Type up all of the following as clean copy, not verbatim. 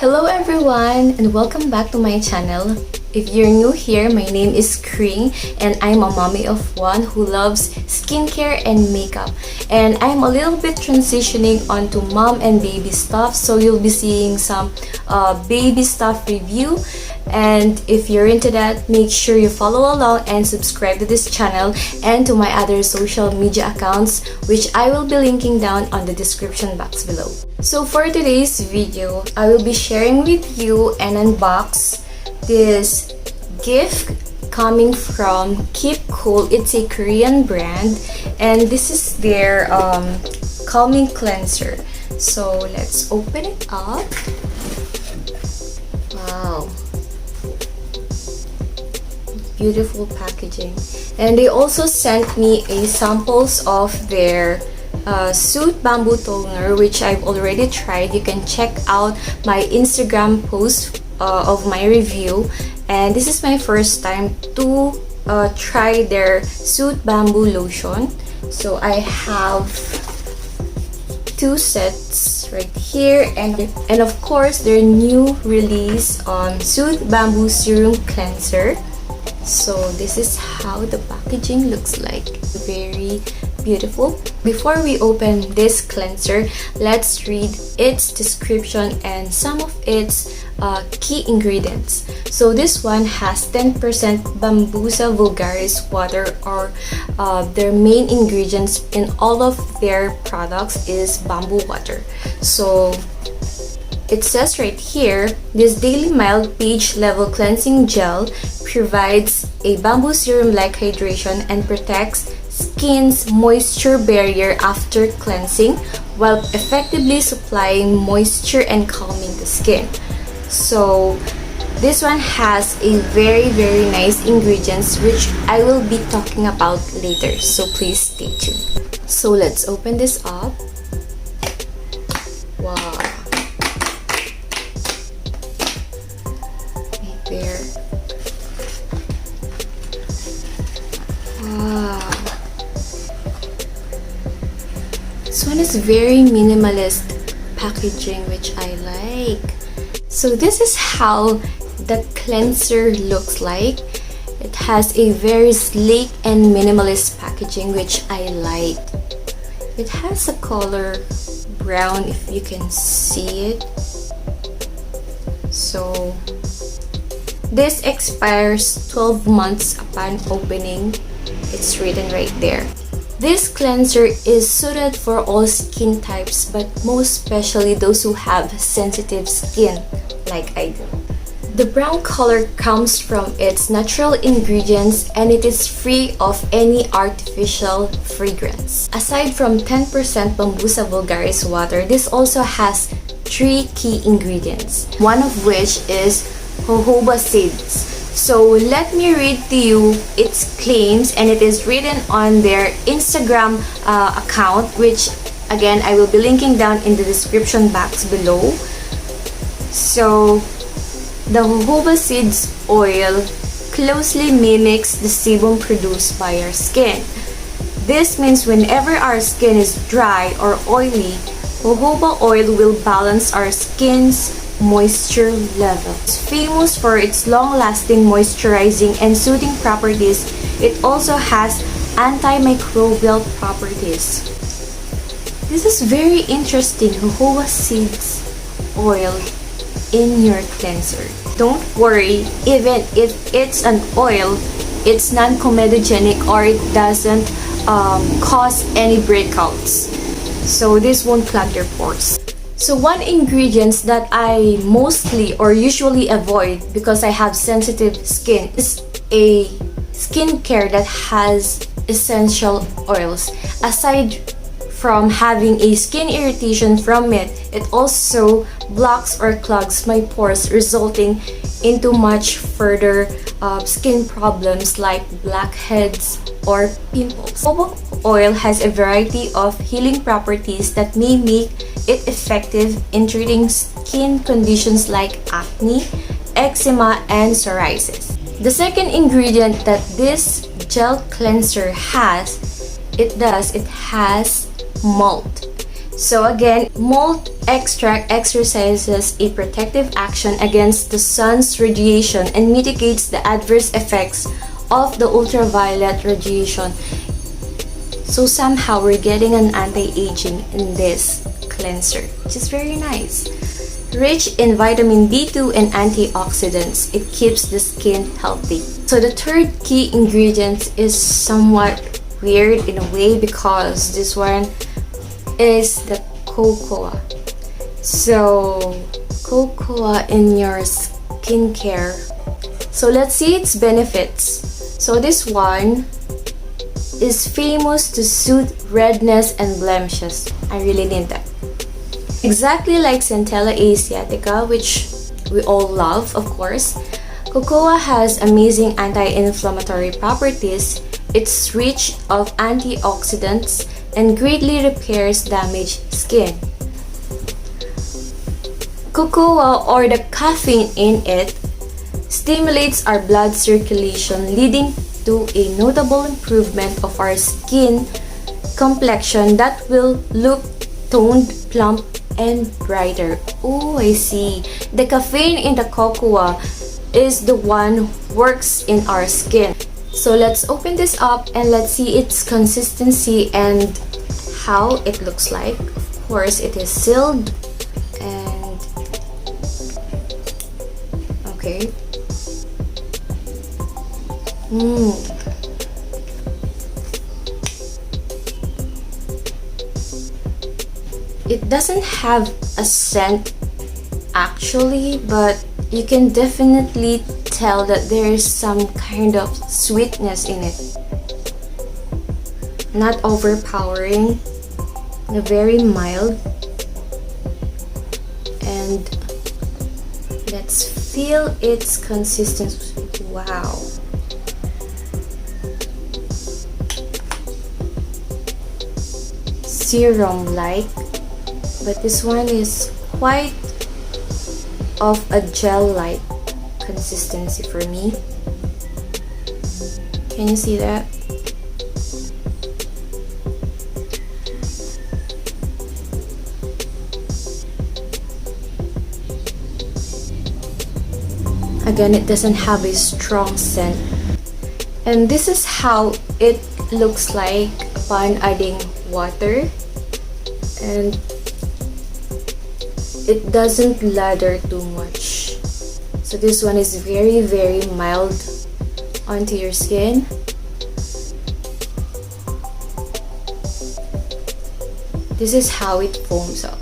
Hello everyone and welcome back to my channel. If you're new here, my name is Kring and I'm a mommy of one who loves skincare and makeup. And I'm a little bit transitioning onto mom and baby stuff, so you'll be seeing some baby stuff review. And if you're into that, make sure you follow along and subscribe to this channel and to my other social media accounts, which I will be linking down on the description box below. So for today's video, I will be sharing with you and unbox this gift coming from Keep Cool. It's a Korean brand and this is their calming cleanser. So let's open it up. Wow, beautiful packaging. And they also sent me a samples of their Soothe bamboo toner, which I've already tried. You can check out my Instagram post of my review, and this is my first time to try their Soothe bamboo lotion. So I have two sets right here, and of course their new release on Soothe bamboo serum cleanser. So this is how the packaging looks like. Very beautiful. Before we open this cleanser, let's read its description and some of its key ingredients. So this one has 10% Bambusa vulgaris water, or their main ingredients in all of their products is bamboo water. So it says right here, this daily mild pH level cleansing gel provides a bamboo serum-like hydration and protects skin's moisture barrier after cleansing while effectively supplying moisture and calming the skin. So this one has a very nice ingredients which I will be talking about later, so please stay tuned. So let's open this up. Wow, right there. Wow, this one is very minimalist packaging, which I like. So this is how the cleanser looks like. It has a very sleek and minimalist packaging, which I like. It has a color brown, if you can see it. So this expires 12 months upon opening. It's written right there. This cleanser is suited for all skin types, but most especially those who have sensitive skin like I do. The brown color comes from its natural ingredients and it is free of any artificial fragrance. Aside from 10% Bambusa vulgaris water, this also has 3 key ingredients, one of which is jojoba seeds. So let me read to you its claims, and it is written on their Instagram account, which again I will be linking down in the description box below. So the jojoba seeds oil closely mimics the sebum produced by our skin. This means whenever our skin is dry or oily, jojoba oil will balance our skin's moisture level. It's famous for its long-lasting moisturizing and soothing properties. It also has antimicrobial properties. This is very interesting, jojoba seeds oil in your cleanser. Don't worry, even if it's an oil, it's non-comedogenic or it doesn't cause any breakouts. So this won't clog your pores. So one ingredient that I mostly or usually avoid because I have sensitive skin is a skincare that has essential oils. Aside from having a skin irritation from it, it also blocks or clogs my pores, resulting into much further skin problems like blackheads or pimples. Jojoba oil has a variety of healing properties that may make it effective in treating skin conditions like acne, eczema, and psoriasis. The second ingredient that this gel cleanser has, it has malt. So again, malt extract exercises a protective action against the sun's radiation and mitigates the adverse effects of the ultraviolet radiation. So somehow we're getting an anti-aging in this cleanser, which is very nice. Rich in vitamin D2 and antioxidants, it keeps the skin healthy. So the third key ingredient is somewhat weird in a way because this one is the cocoa. So cocoa in your skincare. So let's see its benefits. So this one is famous to soothe redness and blemishes. I really need that. Exactly like Centella asiatica, which we all love, of course, cocoa has amazing anti-inflammatory properties. It's rich of antioxidants and greatly repairs damaged skin. Cocoa, or the caffeine in it, stimulates our blood circulation, leading to a notable improvement of our skin complexion that will look toned, plump, and brighter. Oh, I see. The caffeine in the cocoa is the one who works in our skin. So let's open this up and let's see its consistency and how it looks like. Of course, it is sealed and okay. It doesn't have a scent actually, but you can definitely tell that there is some kind of sweetness in it. Not overpowering, very mild. And let's feel its consistency. Wow. Serum like, but this one is quite of a gel-like consistency for me. Can you see that? Again, it doesn't have a strong scent. And this is how it looks like upon adding water. And it doesn't lather too much. So this one is very, very mild onto your skin. This is how it foams up.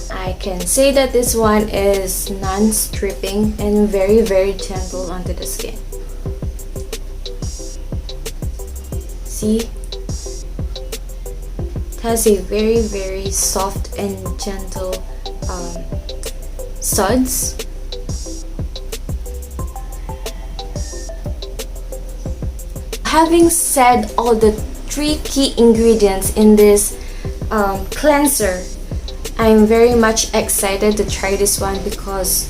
I can say that this one is non-stripping and very, very gentle onto the skin. See? It has a very, very soft and gentle suds. Having said all the 3 key ingredients in this cleanser, I'm very much excited to try this one because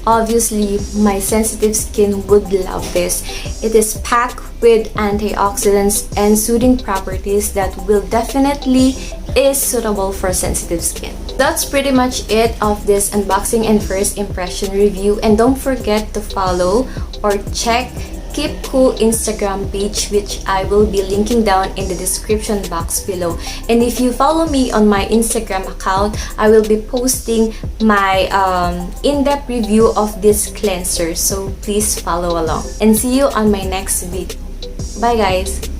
obviously my sensitive skin would love this. It is packed with antioxidants and soothing properties that will definitely is suitable for sensitive skin. That's pretty much it of this unboxing and first impression review, and don't forget to follow or check Keep Cool Instagram page, which I will be linking down in the description box below. And if you follow me on my Instagram account, I will be posting my in-depth review of this cleanser, so please follow along. And see you on my next video. Bye guys!